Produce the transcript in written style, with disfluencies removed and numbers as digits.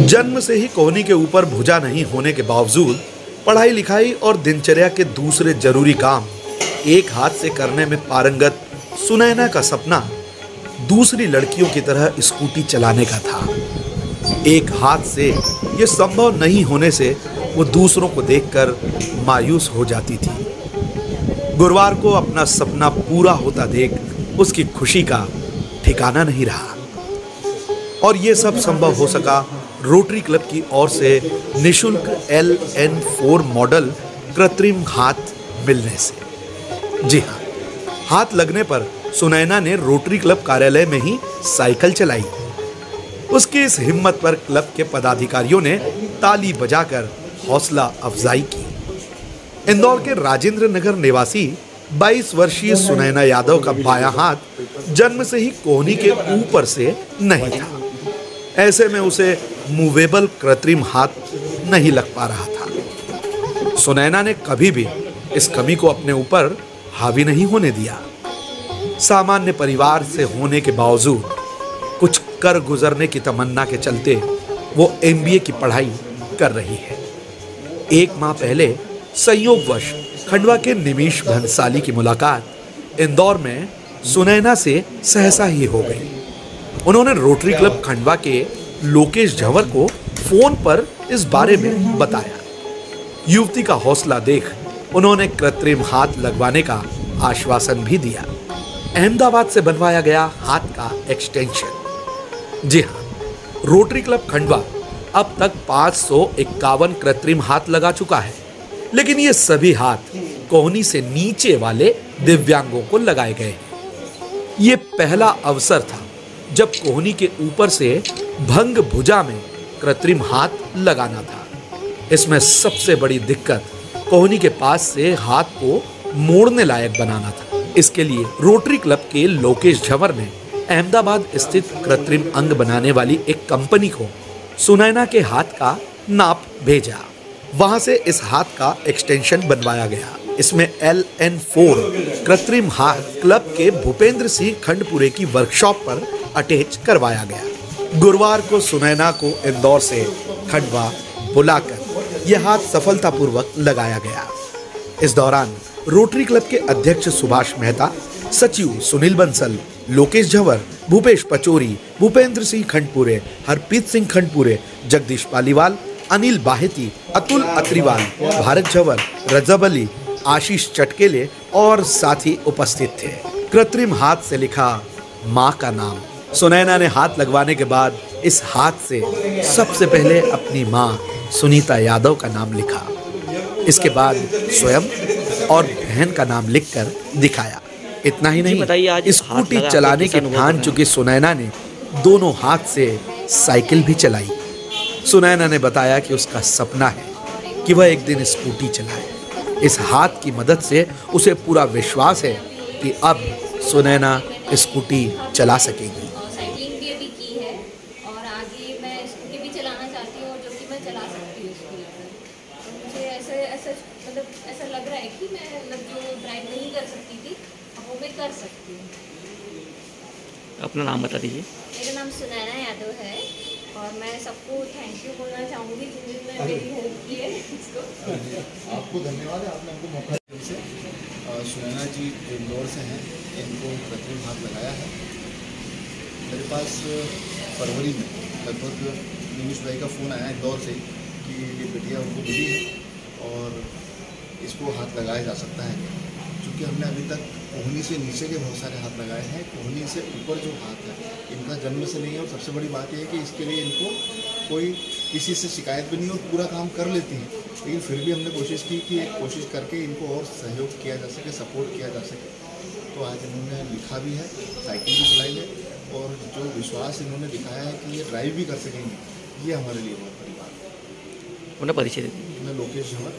जन्म से ही कोहनी के ऊपर भुजा नहीं होने के बावजूद पढ़ाई लिखाई और दिनचर्या के दूसरे जरूरी काम एक हाथ से करने में पारंगत सुनैना का सपना दूसरी लड़कियों की तरह स्कूटी चलाने का था। एक हाथ से यह संभव नहीं होने से वो दूसरों को देखकर मायूस हो जाती थी। गुरुवार को अपना सपना पूरा होता देख उसकी खुशी का ठिकाना नहीं रहा। और ये सब संभव हो सका रोटरी क्लब की ओर से निशुल्क LN4 मॉडल कृत्रिम हाथ मिलने से। जी हाँ, हाथ लगने पर सुनैना ने रोटरी क्लब कार्यालय में ही साइकिल चलाई। उसकी इस हिम्मत पर क्लब के पदाधिकारियों ने ताली बजाकर हौसला अफजाई की। इंदौर के राजेंद्र नगर निवासी 22 वर्षीय सुनैना यादव का बायां हाथ जन्म से ही कोहनी के ऊपर से नहीं था। ऐसे में उसे मूवेबल कृत्रिम हाथ नहीं लग पा रहा था। सुनैना ने कभी भी इस कमी को अपने ऊपर हावी नहीं होने दिया। सामान्य परिवार से होने के बावजूद कुछ कर गुजरने की तमन्ना के चलते वो MBA की पढ़ाई कर रही है। एक माह पहले संयोगवश खंडवा के निमिष भंसाली की मुलाकात इंदौर में सुनैना से सहसा ही हो गई। उन्होंने रोटरी क्लब खंडवा के लोकेश झंवर को फोन पर इस बारे में बताया। युवती का हौसला देख उन्होंने कृत्रिम हाथ लगवाने का आश्वासन भी दिया। अहमदाबाद से बनवाया गया हाथ का एक्सटेंशन। जी हाँ, रोटरी क्लब खंडवा अब तक 551 कृत्रिम हाथ लगा चुका है, लेकिन ये सभी हाथ कोहनी से नीचे वाले दिव्यांगों को लगाए गए हैं। ये पहला अवसर था जब कोहनी के ऊपर से भंग भुजा में कृत्रिम हाथ लगाना था। इसमें सबसे बड़ी दिक्कत कोहनी के पास से हाथ को मोड़ने लायक बनाना था। इसके लिए रोटरी क्लब के लोकेश झंवर ने अहमदाबाद स्थित कृत्रिम अंग बनाने वाली एक कंपनी को सुनैना के हाथ का नाप भेजा। वहां से इस हाथ का एक्सटेंशन बनवाया गया। इसमें LN4 कृत्रिम हाथ क्लब के भूपेंद्र सिंह खंडपुरे की वर्कशॉप पर अटैच करवाया गया। गुरुवार को सुनैना को इंदौर से खंडवा बुलाकर यह हाथ सफलतापूर्वक लगाया गया। इस दौरान रोटरी क्लब के अध्यक्ष सुभाष मेहता, सचिव सुनील बंसल, लोकेश झंवर, भूपेश पचोरी, भूपेंद्र सिंह खंडपुरे, हरप्रीत सिंह खंडपुरे, जगदीश पालीवाल, अनिल बाहेती, अतुल अत्रिवाल, भारत झंवर, रजब अली, आशीष चटकेले और साथी उपस्थित थे। कृत्रिम हाथ से लिखा मां का नाम। सुनैना ने हाथ लगवाने के बाद इस हाथ से सबसे पहले अपनी मां सुनीता यादव का नाम लिखा। इसके बाद स्वयं और बहन का नाम लिखकर दिखाया। इतना ही नहीं, स्कूटी चलाने की ठान चुकी सुनैना ने दोनों हाथ से साइकिल भी चलाई। सुनैना ने बताया कि उसका सपना है कि वह एक दिन स्कूटी चलाए। इस हाथ की मदद से उसे पूरा विश्वास है कि अब सुनैना स्कूटी चला सकेगी। साइकिलिंग भी अभी की है और आगे मैं स्कूटी भी चलाना चाहती हूँ, जो कि मैं चला सकती हूँ इसको लेकर। तो मुझे ऐसा लग रहा है कि मैं जो ड्राइव नहीं कर सकती थी वो मैं कर सकती हूँ। अपना नाम बता दीजिए। मेरा नाम सुनैना यादव है और मैं सबको थैंक यू बोलना चाहूँगी जिन्होंने मेरी हेल्प की है। आपको धन्यवाद है, आपने हमको मौका दिया। से सुनैना जी इंदौर से हैं, इनको कृत्रिम हाथ लगाया है। मेरे पास फरवरी में लगभग निमिष भाई का फ़ोन आया इंदौर से कि ये बिटिया उनको मिली है और इसको हाथ लगाया जा सकता है। क्योंकि हमने अभी तक कोहनी से नीचे के बहुत सारे हाथ लगाए हैं, कोहनी से ऊपर जो हाथ है इनका जन्म से नहीं है। और सबसे बड़ी बात यह है कि इसके लिए इनको कोई किसी से शिकायत भी नहीं और पूरा काम कर लेती हैं। लेकिन फिर भी हमने कोशिश की कि एक कोशिश करके इनको और सहयोग किया जा सके, सपोर्ट किया जा सके। तो आज इन्होंने लिखा भी है, साइकिल भी चलाई है और जो विश्वास इन्होंने दिखाया है कि ये ड्राइव भी कर सकेंगे, ये हमारे लिए बहुत बड़ी बात है। उन्हें परिचय देते हैं। मैं लोकेश झंवर।